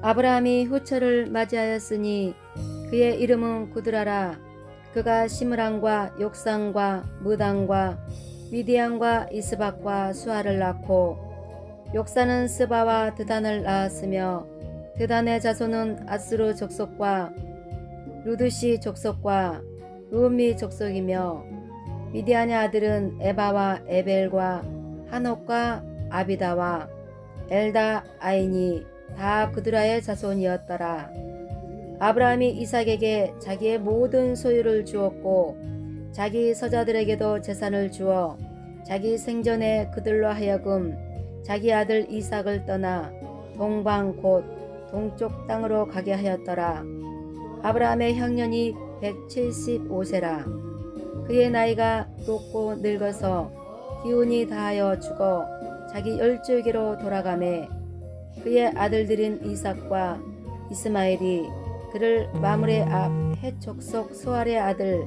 아브라함이 후처를 맞이하였으니 그의 이름은 구드라라. 그가 시므랑과 욕상과 무당과 미디안과 이스박과 수아를 낳고 욕사는 스바와 드단을 낳았으며 드단의 자손은 아스루 족속과 루드시 족속과 루미 족속이며 미디안의 아들은 에바와 에벨과 한옥과 아비다와 엘다 아인이 다 구드라의 자손이었더라. 아브라함이 이삭에게 자기의 모든 소유를 주었고 자기 서자들에게도 재산을 주어 자기 생전에 그들로 하여금 자기 아들 이삭을 떠나 동방 곧 동쪽 땅으로 가게 하였더라. 아브라함의 형년이 175세라. 그의 나이가 높고 늙어서 기운이 다하여 죽어 자기 열조에게로 돌아가매 그의 아들들인 이삭과 이스마엘이 그를 마므레 앞 헷 족속 소알의 아들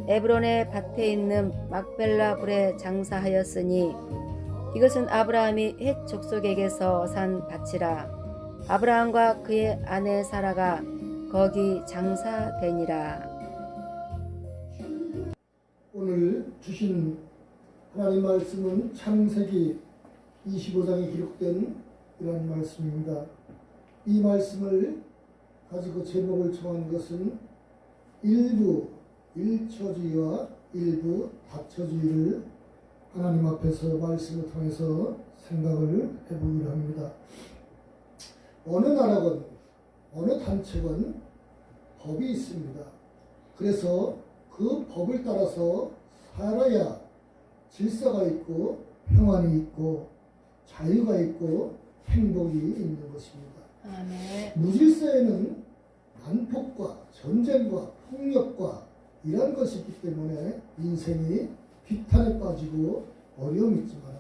에브론의 밭에 있는 막벨라 굴에 장사하였으니 이것은 아브라함이 헷 족속에게서 산 밭이라. 아브라함과 그의 아내 사라가 거기 장사되니라. 오늘 주신 하나님 말씀은 창세기 25장에 기록된 이런 말씀입니다. 이 말씀을 가지고 제목을 정한 것은 일부 일처주의와 일부 다처주의를 하나님 앞에서 말씀을 통해서 생각을 해보기로 합니다. 어느 나라건 어느 단체건 법이 있습니다. 그래서 그 법을 따라서 살아야 질서가 있고 평안이 있고 자유가 있고 행복이 있는 것입니다. 아멘. 무질서에는 난폭과 전쟁과 폭력과 이런 것이 있기 때문에 인생이 비탄에 빠지고 어려움이 있지만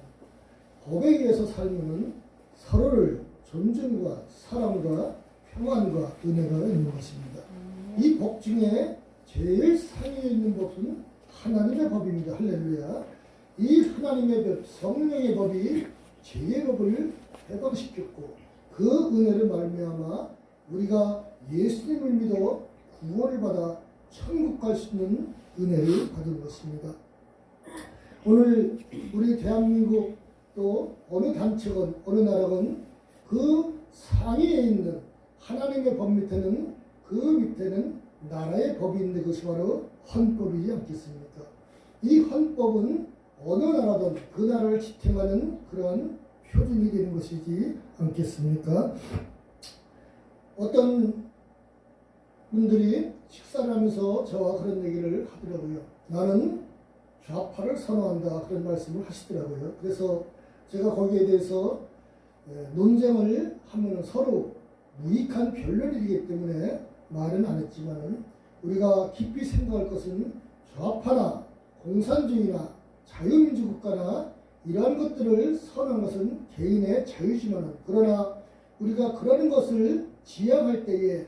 법에 의해서 살면 서로를 존중과 사랑과 평안과 은혜가 있는 것입니다. 이 법 중에 제일 상위에 있는 법은 하나님의 법입니다. 할렐루야. 이 하나님의 법, 성령의 법이 죄의 법을 해방시켰고 그 은혜를 말미암아 우리가 예수님을 믿어 구원을 받아 천국 갈 수 있는 은혜를 받은 것입니다. 오늘 우리 대한민국 또 어느 단체건 어느 나라건 그 상위에 있는 하나님의 법 밑에는 그 밑에는 나라의 법이 있는데 그것이 바로 헌법이지 않겠습니까? 이 헌법은 어느 나라든 그 나라를 지탱하는 그런 표준이 되는 것이지 않겠습니까? 어떤 분들이 식사를 하면서 저와 그런 얘기를 하더라고요. 나는 좌파를 선호한다 그런 말씀을 하시더라고요. 그래서 제가 거기에 대해서 논쟁을 하면 서로 무익한 변론이기 때문에 말은 안 했지만 우리가 깊이 생각할 것은 좌파나 공산주의나 자유민주국가나 이러한 것들을 선호하는 것은 개인의 자유지만 그러나 우리가 그러는 것을 지향할 때에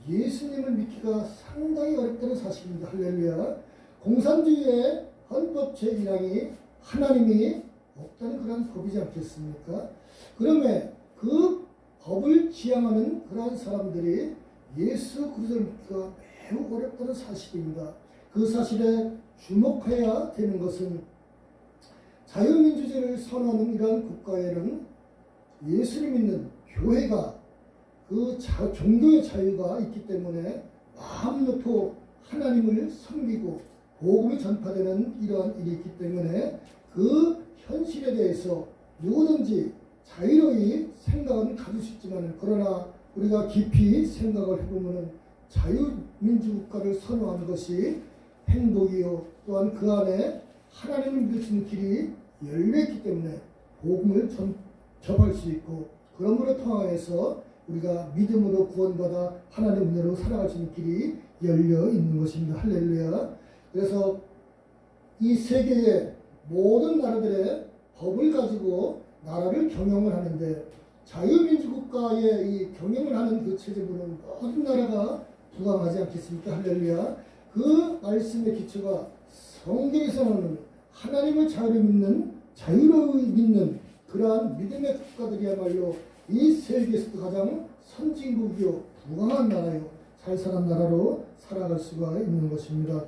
예수님을 믿기가 상당히 어렵다는 사실입니다. 할렐루야. 공산주의의 헌법 제1항이 하나님이 없다는 그런 법이지 않겠습니까? 그러면 그 법을 지향하는 그러한 사람들이 예수 그리스도를 믿기가 매우 어렵다는 사실입니다. 그 사실에 주목해야 되는 것은 자유민주주의를 선호하는 이러한 국가에는 예수를 믿는 교회가 그 종교의 자유가 있기 때문에 마음 놓고 하나님을 섬기고 복음이 전파되는 이러한 일이 있기 때문에 그 현실에 대해서 누구든지 자유로이 생각은 가질 수 있지만 그러나 우리가 깊이 생각을 해보면 자유민주국가를 선호하는 것이 행복이요 또한 그 안에 하나님을 믿을 수 있는 길이 열려있기 때문에 복음을 접할 수 있고 그러므로 통하여서 우리가 믿음으로 구원받아 하나님의 은혜로 살아갈 수 있는 길이 열려 있는 것입니다. 할렐루야. 그래서 이 세계의 모든 나라들의 법을 가지고 나라를 경영을 하는데 자유민주국가의 이 경영을 하는 그 체제로는 모든 나라가 부강하지 않겠습니까? 할렐루야. 그 말씀의 기초가 성경에서는 하나님을 자유로 믿는 그러한 믿음의 국가들이야말로 이 세계에서도 가장 선진국이요 부강한 나라요 잘 사는 나라로 살아갈 수가 있는 것입니다.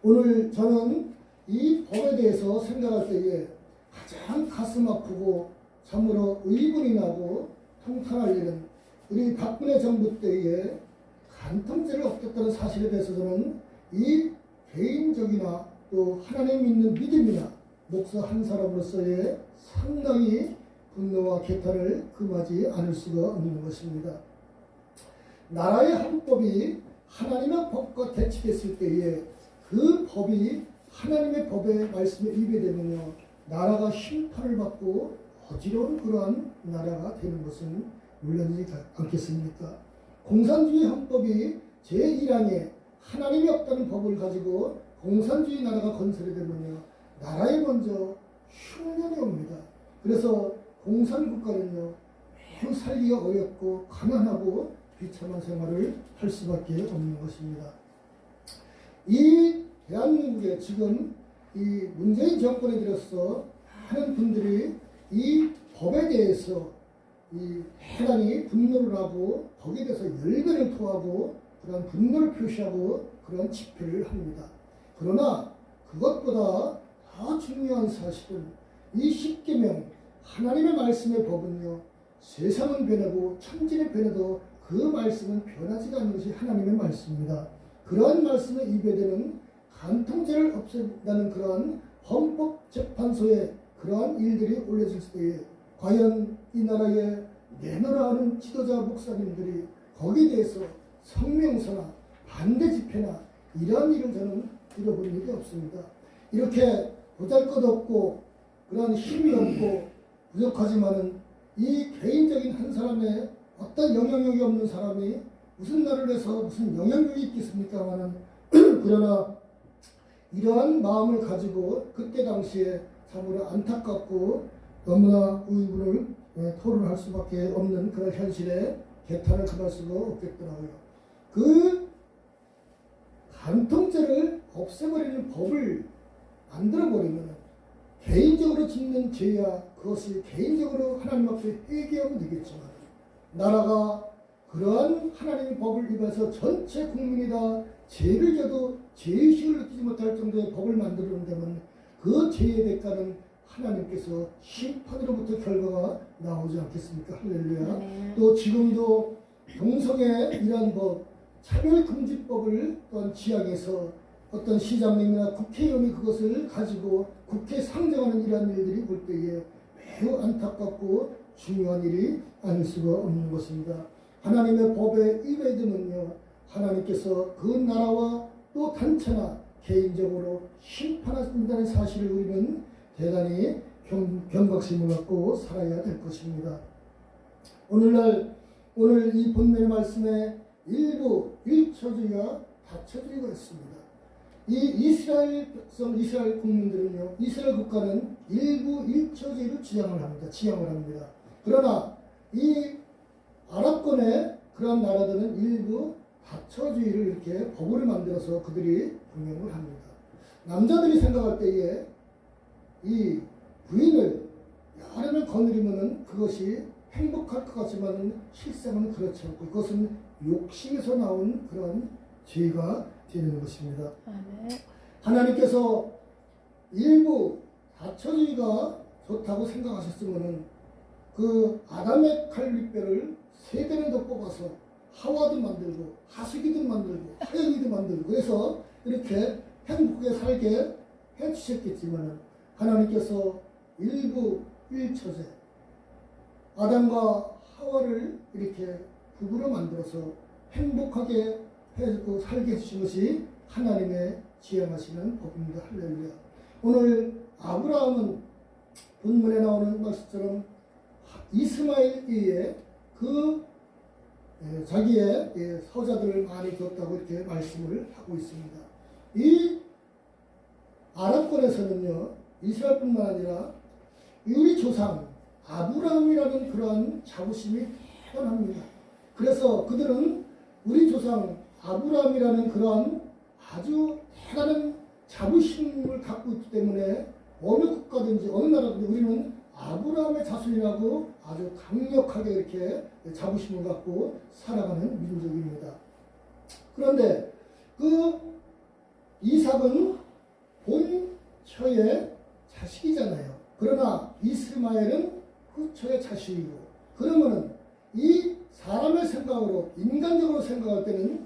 오늘 저는 이 법에 대해서 생각할 때에 가장 가슴 아프고 참으로 의문이 나고 통탄할 일은 우리 박근혜 정부 때에 간통죄를 없앴다는 사실에 대해서 저는 이 개인적이나 또 하나님 믿는 믿음이나 목사 한 사람으로서의 상당히 분노와 개탄을 금하지 않을 수가 없는 것입니다. 나라의 헌법이 하나님의 법과 대치됐을 때에 그 법이 하나님의 법의 말씀에 위배되면요 나라가 심판을 받고 어지러운 그러한 나라가 되는 것은 물론이지 않겠습니까? 공산주의 헌법이 제1항에 하나님이 없다는 법을 가지고 공산주의 나라가 건설이 되면요 나라에 먼저 흉년이 옵니다. 그래서 공산국가는요 매우 살기가 어렵고 가난하고 비참한 생활을 할 수밖에 없는 것입니다. 이 대한민국에 지금 이 문재인 정권에 들어서 많은 분들이 이 법에 대해서 이 대단히 분노를 하고 거기에 대해서 열변을 토하고 그런 분노를 표시하고 그런 집회를 합니다. 그러나 그것보다 더 중요한 사실은 이 십계명 하나님의 말씀의 법은요 세상은 변하고 천지는 변해도 그 말씀은 변하지가 않는 것이 하나님의 말씀입니다. 그러한 말씀에 위배되는 간통죄를 없앤다는 그러한 헌법재판소에 그러한 일들이 올려질 때에 과연 이 나라에 내놓으라 하는 지도자 목사님들이 거기에 대해서 성명서나 반대 집회나 이러한 일을 저는 들어본 일이 없습니다. 이렇게 보잘것없고 그러한 힘이 없고 부족하지만은 이 개인적인 한 사람의 어떤 영향력이 없는 사람이 무슨 나라를 해서 무슨 영향력이 있겠습니까마는 그러나 이러한 마음을 가지고 그때 당시에 참으로 안타깝고 너무나 의문을 토론할 수밖에 없는 그런 현실에 개탄을 금할 수가 없겠더라고요. 그 간통죄를 없애버리는 법을 만들어버리면 개인적으로 짓는 죄야 그것이 개인적으로 하나님 앞에 회개하면 되겠지만 나라가 그러한 하나님의 법을 위반해서 전체 국민이 다 죄를 져도 죄의식을 느끼지 못할 정도의 법을 만들어낸다면 그 죄의 대가는 하나님께서 심판으로부터 결과가 나오지 않겠습니까? 할렐루야. 네. 또 지금도 동성애 이러한 법, 차별금지법을 또한 지향해서 어떤 시장님이나 국회의원이 그것을 가지고 국회에 상정하는 이러한 일들이 볼 때에 매우 안타깝고 중요한 일이 아닐 수가 없는 것입니다. 하나님의 법에 위배되면요 하나님께서 그 나라와 또 단체나 개인적으로 심판하신다는 사실을 우리는 대단히 경각심을 갖고 살아야 될 것입니다. 오늘 이 본문의 말씀에 일부 일처주의와 다처주의가 있습니다. 이 이스라엘 백성, 이스라엘 국민들은요, 이스라엘 국가는 일부 일처주의를 지향을 합니다. 그러나 이 아랍권의 그런 나라들은 일부 다처주의를 이렇게 법을 만들어서 그들이 운영을 합니다. 남자들이 생각할 때에 이 부인을 여러 명 거느리면은 그것이 행복할 것 같지만 실상은 그렇지 않고 그것은 욕심에서 나온 그런 죄가 되는 것입니다. 아멘. 하나님께서 일부 다처주의가 좋다고 생각하셨으면은 그 아담의 칼밑뼈를 세 대는 더 뽑아서 하와도 만들고 하수기도 만들고 하영이도 만들고 해서 이렇게 행복하게 살게 해주셨겠지만 하나님께서 일부 일처제 아담과 하와를 이렇게 부부로 만들어서 행복하게 해주고 살게 해주신 것이 하나님의 지향하시는 법입니다. 할렐루야. 오늘 아브라함은 본문에 나오는 말씀처럼 이스마엘에 그 자기의 서자들을 많이 뒀다고 이렇게 말씀을 하고 있습니다. 이 아랍권에서는요 이스라엘뿐만 아니라 우리 조상 아브라함이라는 그러한 자부심이 대단합니다. 그래서 그들은 우리 조상 아브라함이라는 그러한 아주 대단한 자부심을 갖고 있기 때문에 어느 국가든지 어느 나라든지 우리는 아브라함의 자손이라고 아주 강력하게 이렇게 자부심을 갖고 살아가는 민족입니다. 그런데 그 이삭은 본처의 자식이잖아요. 그러나 이스마엘은 후처의 자식이고, 그러면은 이 사람의 생각으로, 인간적으로 생각할 때는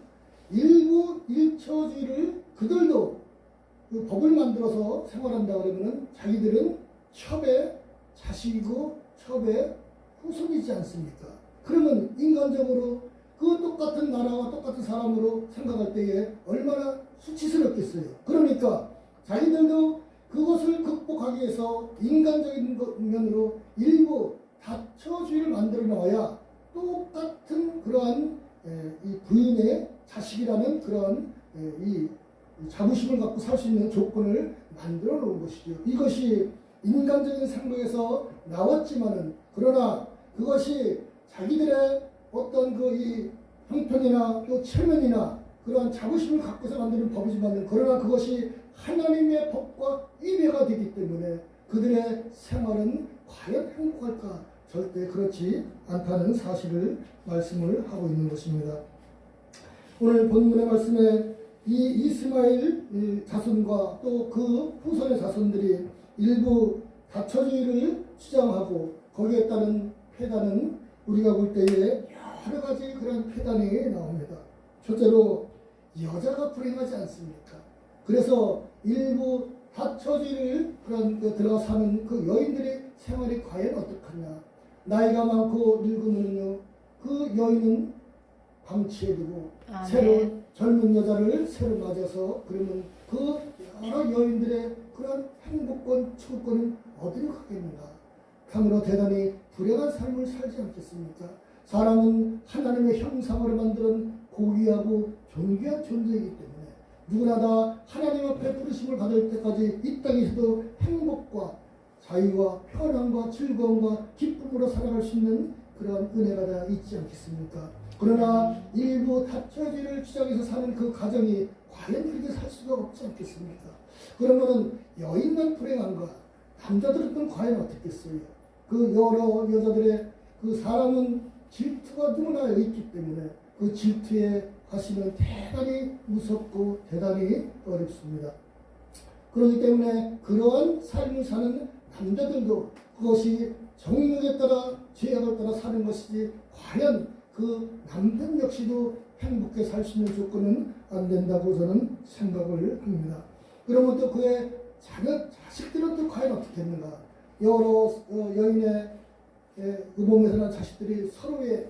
일부 일처주의를 그들도 그 법을 만들어서 생활한다 그러면은 자기들은 첩의 자식이고 첩의 후손이지 않습니까? 그러면 인간적으로 그 똑같은 나라와 똑같은 사람으로 생각할 때에 얼마나 수치스럽겠어요. 그러니까 자기들도 그것을 극복하기 위해서 인간적인 면으로 일부 다처주의를 만들어 놓아야 똑같은 그러한 이 부인의 자식이라는 그러한 이 자부심을 갖고 살 수 있는 조건을 만들어 놓은 것이죠. 이것이 인간적인 생각에서 나왔지만은, 그러나 그것이 자기들의 어떤 그 이 형편이나 또 체면이나 그러한 자부심을 갖고서 만드는 법이지만, 그러나 그것이 하나님의 법과 위배가 되기 때문에 그들의 생활은 과연 행복할까? 절대 그렇지 않다는 사실을 말씀을 하고 있는 것입니다. 오늘 본문의 말씀에 이 이스마엘 자손과 또 그 후손의 자손들이 일부 다처주의를 주장하고 거기에 따른 폐단은 우리가 볼 때에 여러 가지 그런 폐단이 나옵니다. 첫째로 여자가 불행하지 않습니까? 그래서 일부 다처주의를 그런 들어가 사는 그 여인들의 생활이 과연 어떡하냐? 나이가 많고 늙으면요, 그 여인은 방치해두고 새로 젊은 여자를 새로 맞아서, 그러면 그 여러 여인들의 그런 행복권, 추구권은 어디로 가겠는가? 참으로 대단히 불행한 삶을 살지 않겠습니까? 사람은 하나님의 형상으로 만든 고귀하고 존귀한 존재이기 때문에 누구나 다 하나님 앞에 부르심을 받을 때까지 이 땅에서도 행복과 자유와 편안과 즐거움과 기쁨으로 살아갈 수 있는 그런 은혜가 다 있지 않겠습니까? 그러나 일부 다처주의를 주장해서 사는 그 가정이 과연 그렇게 살 수가 없지 않겠습니까? 그러면은 여인만 불행한가? 남자들은 과연 어떻겠어요? 그 여러 여자들의 그 사람은 질투가 누구나 있기 때문에 그 질투에 가시면 대단히 무섭고 대단히 어렵습니다. 그렇기 때문에 그러한 삶을 사는 남자들도 그것이 정욕에 따라 죄악을 따라 사는 것이지 과연 그 남편 역시도 행복하게 살 수 있는 조건은 안 된다고 저는 생각을 합니다. 그러면 또 그의 자식들은 또 과연 어떻게 했는가? 여러 여인의 그 몸에서 난 자식들이 서로의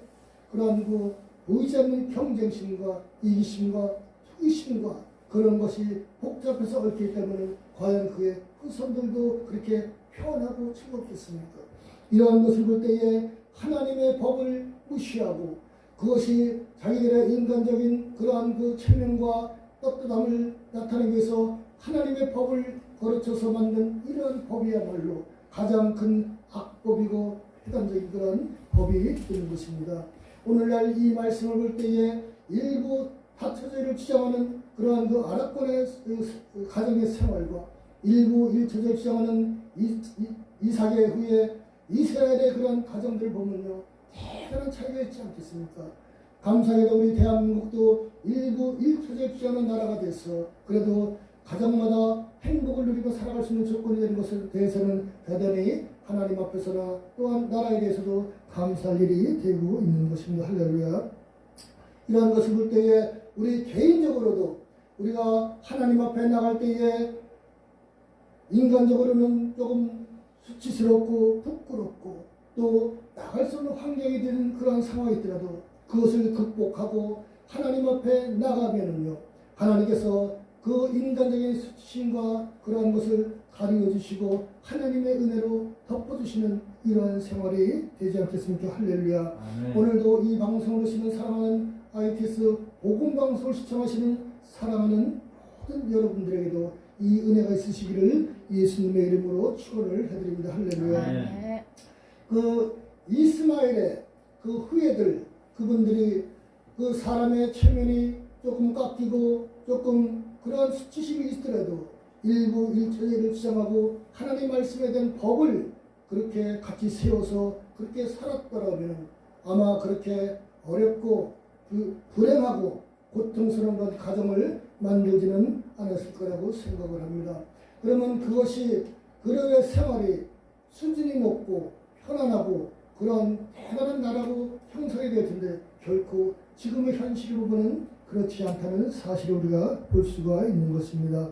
그러한 그 보이지 않는 경쟁심과 이기심과 호기심과 그런 것이 복잡해서 얽히기 때문에 과연 그의 후손들도 그렇게 편하고 즐겁겠습니까? 이러한 것을 볼 때에 하나님의 법을 무시하고 그것이 자기들의 인간적인 그러한 그 체면과 떳떳함을 나타내기 위해서 하나님의 법을 거르쳐서 만든 이러한 법이야말로 가장 큰 악법이고 회단적인 그런 법이 되는 것입니다. 오늘날 이 말씀을 볼 때에 일부 다처제를 주장하는 그러한 그 아랍권의 가정의 생활과 일부 일처제를 주장하는 이삭의 후에 이스라엘의 그런 가정들을 보면요, 대단한 차이가 있지 않겠습니까? 감사하게도 우리 대한민국도 일부 일처제를 주장하는 나라가 돼서 그래도 가정마다 행복을 누리고 살아갈 수 있는 조건이 되는 것에 대해서는 대단히 하나님 앞에서나 또한 나라에 대해서도 감사할 일이 되고 있는 것입니다. 할렐루야. 이러한 것을 볼 때에 우리 개인적으로도 우리가 하나님 앞에 나갈 때에 인간적으로는 조금 수치스럽고 부끄럽고 또 나갈 수 없는 환경이 되는 그런 상황이 있더라도 그것을 극복하고 하나님 앞에 나가면은요, 하나님께서 그 인간적인 수치심과 그러한 것을 가리워 주시고 하나님의 은혜로 덮어주시는 이러한 생활이 되지 않겠습니까? 할렐루야. 아멘. 오늘도 이 방송을 보시는 사랑하는 ITS 복음방송을 시청하시는 사랑하는 모든 여러분들에게도 이 은혜가 있으시기를 예수님의 이름으로 축원을 해드립니다. 할렐루야. 아멘. 그 이스마엘의 그 후예들, 그분들이 그 사람의 체면이 조금 깎이고 조금 그러한 수치심이 있더라도 일부 일처제를 주장하고 하나님 말씀에 대한 법을 그렇게 같이 세워서 그렇게 살았더라면 아마 그렇게 어렵고 불행하고 고통스러운 그런 가정을 만들지는 않았을 거라고 생각을 합니다. 그러면 그것이 그들의 생활이 수준이 높고 편안하고 그런 대단한 나라로 형성이 될 텐데 결코 지금의 현실을 보면 그렇지 않다는 사실을 우리가 볼 수가 있는 것입니다.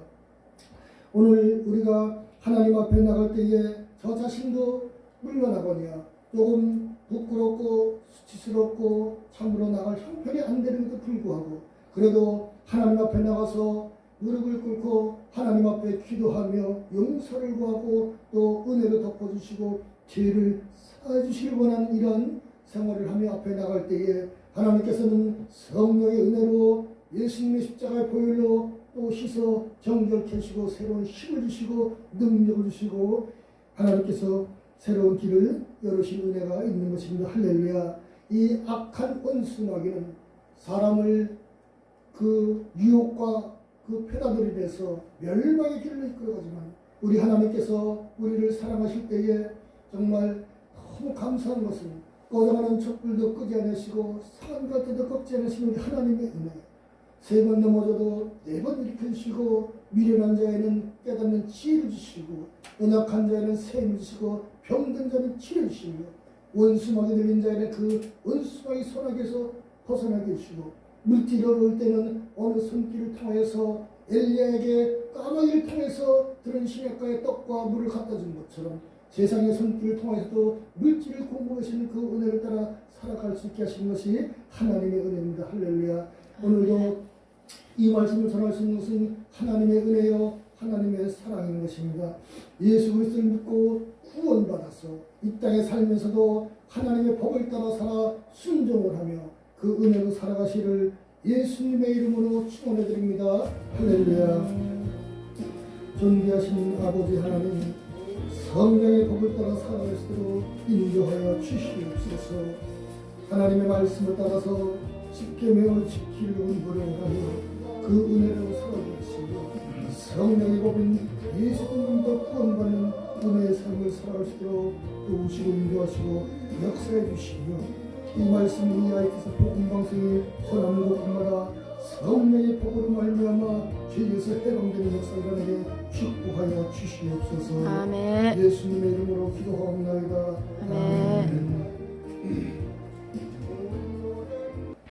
오늘 우리가 하나님 앞에 나갈 때에 저 자신도 물러나거냐 조금 부끄럽고 수치스럽고 참으로 나갈 형편이 안 되는데도 불구하고 그래도 하나님 앞에 나가서 무릎을 꿇고 하나님 앞에 기도하며 용서를 구하고 또 은혜로 덮어주시고 죄를 사해주시길 원하는 이런 생활을 하며 앞에 나갈 때에 하나님께서는 성령의 은혜로 예수님의 십자가의 보혈로 또 씻어 정결케 하시고 새로운 힘을 주시고 능력을 주시고 하나님께서 새로운 길을 열으신 은혜가 있는 것입니다. 할렐루야. 이 악한 원수마귀는 사람을 그 유혹과 그 패다들이 돼서 멸망의 길로 이끌어가지만 우리 하나님께서 우리를 사랑하실 때에 정말 너무 감사한 것은 꺼져가는 촛불도 끄지 않으시고 상한 때도 꺾지 않으시는 우리 하나님의 은혜. 3번 넘어져도 4번 일으키시고 미련한 자에는 깨닫는 지혜를 주시고 연약한 자에는 셈을 주시고 병든 자는 치료 주시며 원수막이 들린 자에는 그 원수막이 손아귀에서 벗어나게 해주시고 물질이 어려울 때는 어느 손길을 통해서 엘리야에게 까마귀를 통해서 들은 시냇가에 떡과 물을 갖다 준 것처럼 세상의 손길을 통해서도 물질을 공급하시는 그 은혜를 따라 살아갈 수 있게 하시는 것이 하나님의 은혜입니다. 할렐루야. 오늘도 이 말씀을 전할 수 있는 것은 하나님의 은혜요 하나님의 사랑인 것입니다. 예수 그리스도를 믿고 구원받아서 이 땅에 살면서도 하나님의 법을 따라 살아 순종을 하며 그 은혜로 살아가시를 예수님의 이름으로 축원해 드립니다. 할렐루야. 존귀하신 아버지 하나님, 성령의 법을 따라 살아갈 수 있도록 인도하여 주시옵소서. 하나님의 말씀을 따라서 십계명을 지키려 운동하며 그 은혜로 살아주시고 성령의 법인 예수님도 구원받는 은혜의 삶을 살아갈 수 있도록 도우시고 인도하시고 역사해 주시며 이 말씀 이 아이티스 복음방송이 전하는 곳마다 성령의 법으로 말미암아 죄에서 해방되는 역사를 일어나게 축복하여 주시옵소서. 아멘. 예수님의 이름으로 기도하옵나이다. 아멘. 아멘.